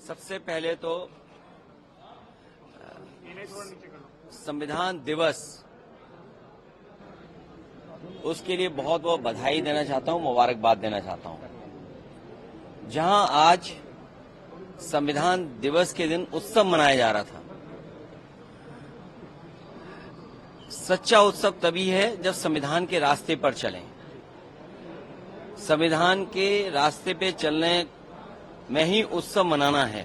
सबसे पहले तो संविधान दिवस, उसके लिए बहुत बहुत बधाई देना चाहता हूं, मुबारकबाद देना चाहता हूं। जहां आज संविधान दिवस के दिन उत्सव मनाया जा रहा था, सच्चा उत्सव तभी है जब संविधान के रास्ते पर चलें। संविधान के रास्ते पे चलने में ही उत्सव मनाना है।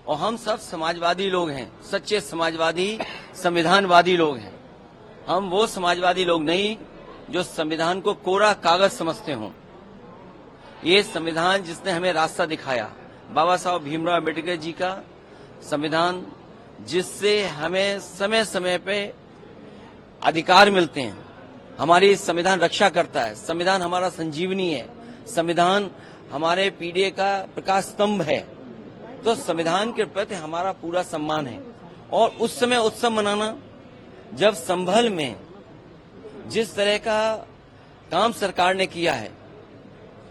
और हम सब समाजवादी लोग हैं, सच्चे समाजवादी, संविधानवादी लोग हैं। हम वो समाजवादी लोग नहीं जो संविधान को कोरा कागज समझते हों। ये संविधान जिसने हमें रास्ता दिखाया, बाबा साहब भीमराव अम्बेडकर जी का संविधान, जिससे हमें समय समय पे अधिकार मिलते हैं। हमारी संविधान रक्षा करता है। संविधान हमारा संजीवनी है। संविधान हमारे पीढ़ी का प्रकाश स्तंभ है। तो संविधान के प्रति हमारा पूरा सम्मान है। और उस समय उत्सव मनाना, जब संभल में जिस तरह का काम सरकार ने किया है,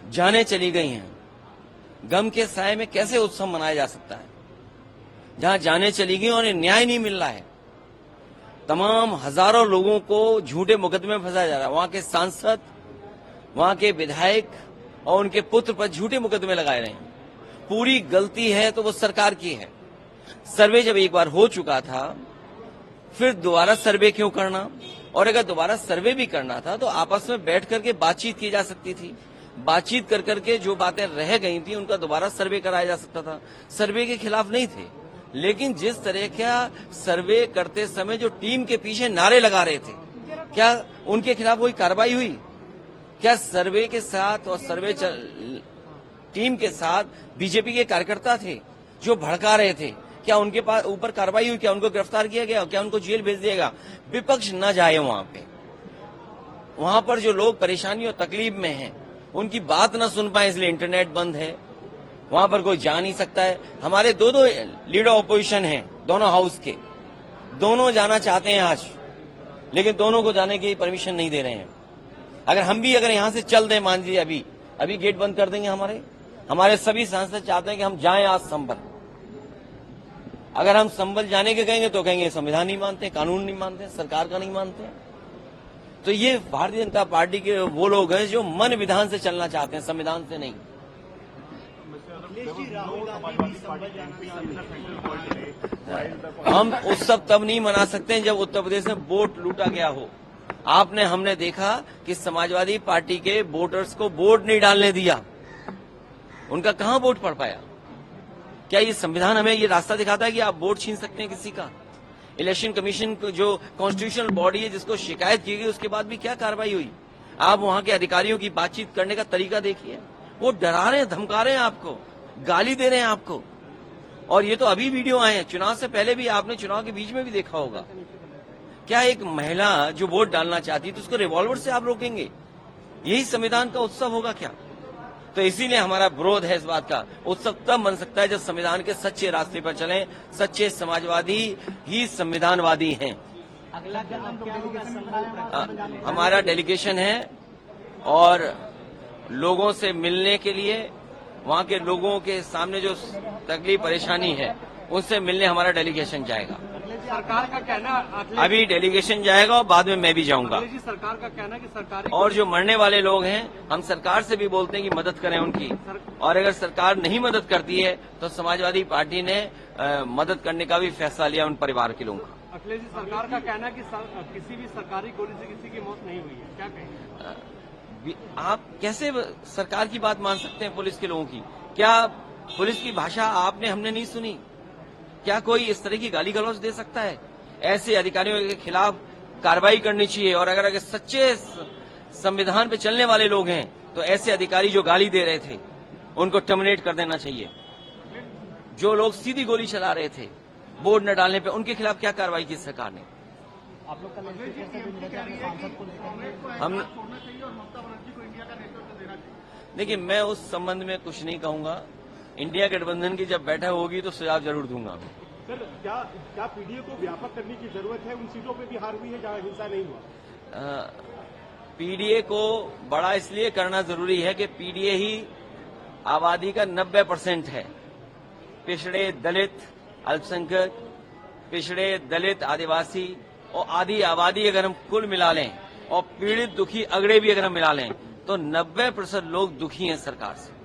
जाने चली गई हैं, गम के साए में कैसे उत्सव मनाया जा सकता है? जहां जाने चली गई और न्याय नहीं मिल रहा है, तमाम हजारों लोगों को झूठे मुकदमे में फंसाया जा रहा है। वहां के सांसद, वहां के विधायक और उनके पुत्र पर झूठे मुकदमे लगाए रहे हैं। पूरी गलती है तो वो सरकार की है। सर्वे जब एक बार हो चुका था, फिर दोबारा सर्वे क्यों करना? और अगर दोबारा सर्वे भी करना था तो आपस में बैठ करके बातचीत की जा सकती थी। बातचीत कर करके जो बातें रह गई थी उनका दोबारा सर्वे कराया जा सकता था। सर्वे के खिलाफ नहीं थे, लेकिन जिस तरह का सर्वे करते समय जो टीम के पीछे नारे लगा रहे थे, क्या उनके खिलाफ कोई कार्रवाई हुई? क्या सर्वे के साथ और सर्वे टीम के साथ बीजेपी के कार्यकर्ता थे जो भड़का रहे थे? क्या उनके पास ऊपर कार्रवाई हुई? क्या उनको गिरफ्तार किया गया? क्या उनको जेल भेज दिया गया? विपक्ष न जाए वहां पे। वहां पर जो लोग परेशानी और तकलीफ में हैं, उनकी बात न सुन पाए, इसलिए इंटरनेट बंद है। वहां पर कोई जा नहीं सकता है। हमारे दो लीडर ऑपोजिशन हैं, दोनों हाउस के, दोनों जाना चाहते हैं आज, लेकिन दोनों को जाने की परमिशन नहीं दे रहे हैं। अगर हम भी यहां से चल दें, मान लीजिए अभी गेट बंद कर देंगे, हमारे सभी सांसद चाहते हैं कि हम जाएं आज संभल। अगर हम संभल जाने के कहेंगे तो कहेंगे संविधान नहीं मानते, कानून नहीं मानते, सरकार का नहीं मानते। तो ये भारतीय जनता पार्टी के वो लोग हैं जो मन विधान से चलना चाहते हैं, संविधान से नहीं। हम उत्सव तब नहीं मना सकते जब उत्तर प्रदेश में वोट लूटा गया हो। हमने देखा कि समाजवादी पार्टी के वोटर्स को वोट नहीं डालने दिया। उनका कहां वोट पड़ पाया? क्या ये संविधान हमें ये रास्ता दिखाता है कि आप वोट छीन सकते हैं किसी का? इलेक्शन कमीशन जो कॉन्स्टिट्यूशनल बॉडी है, जिसको शिकायत की गई, उसके बाद भी क्या कार्रवाई हुई? आप वहां के अधिकारियों की बातचीत करने का तरीका देखिए। वो डरा रहे हैं, धमका रहे हैं आपको, गाली दे रहे हैं आपको। और ये तो अभी वीडियो आए हैं, चुनाव से पहले भी आपने चुनाव के बीच में भी देखा होगा। क्या एक महिला जो वोट डालना चाहती है तो उसको रिवॉल्वर से आप रोकेंगे? यही संविधान का उत्सव होगा क्या? तो इसीलिए हमारा विरोध है इस बात का। उत्सव तब बन सकता है जब संविधान के सच्चे रास्ते पर चलें। सच्चे समाजवादी ही संविधानवादी हैं। हमारा डेलीगेशन है और लोगों से मिलने के लिए, वहां के लोगों के सामने जो तकलीफ परेशानी है उससे मिलने हमारा डेलीगेशन जाएगा। सरकार का कहना, अभी डेलीगेशन जाएगा और बाद में मैं भी जाऊंगा। सरकार का कहना कि सरकार और जो मरने वाले लोग हैं, हम सरकार से भी बोलते हैं कि मदद करें उनकी। और अगर सरकार नहीं मदद करती है तो समाजवादी पार्टी ने मदद करने का भी फैसला लिया उन परिवार के लोगों का। अखिलेश जी, सरकार का कहना है कि किसी भी सरकारी गोली से किसी की मौत नहीं हुई है, क्या कहेंगे? आप कैसे सरकार की बात मान सकते हैं पुलिस के लोगों की? क्या पुलिस की भाषा हमने नहीं सुनी? क्या कोई इस तरह की गाली गलौज दे सकता है? ऐसे अधिकारियों के खिलाफ कार्रवाई करनी चाहिए। और अगर सच्चे संविधान पे चलने वाले लोग हैं तो ऐसे अधिकारी जो गाली दे रहे थे उनको टर्मिनेट कर देना चाहिए। जो लोग सीधी गोली चला रहे थे वोट न डालने पे, उनके खिलाफ क्या कार्रवाई की सरकार ने? आप लोग हम देखिए, मैं उस संबंध में कुछ नहीं कहूंगा। इंडिया गठबंधन की जब बैठक होगी तो सुझाव जरूर दूंगा। सर, क्या पीडीए को व्यापक करने की जरूरत है? उन सीटों पे भी हार हुई है जहां हिंसा नहीं हुआ। पीडीए को बड़ा इसलिए करना जरूरी है कि पीडीए ही आबादी का 90% है। पिछड़े, दलित, अल्पसंख्यक, पिछड़े, दलित, आदिवासी और आधी आबादी अगर हम कुल मिला लें और पीड़ित, दुखी, अगड़े भी अगर हम मिला लें तो 90% लोग दुखी हैं सरकार से।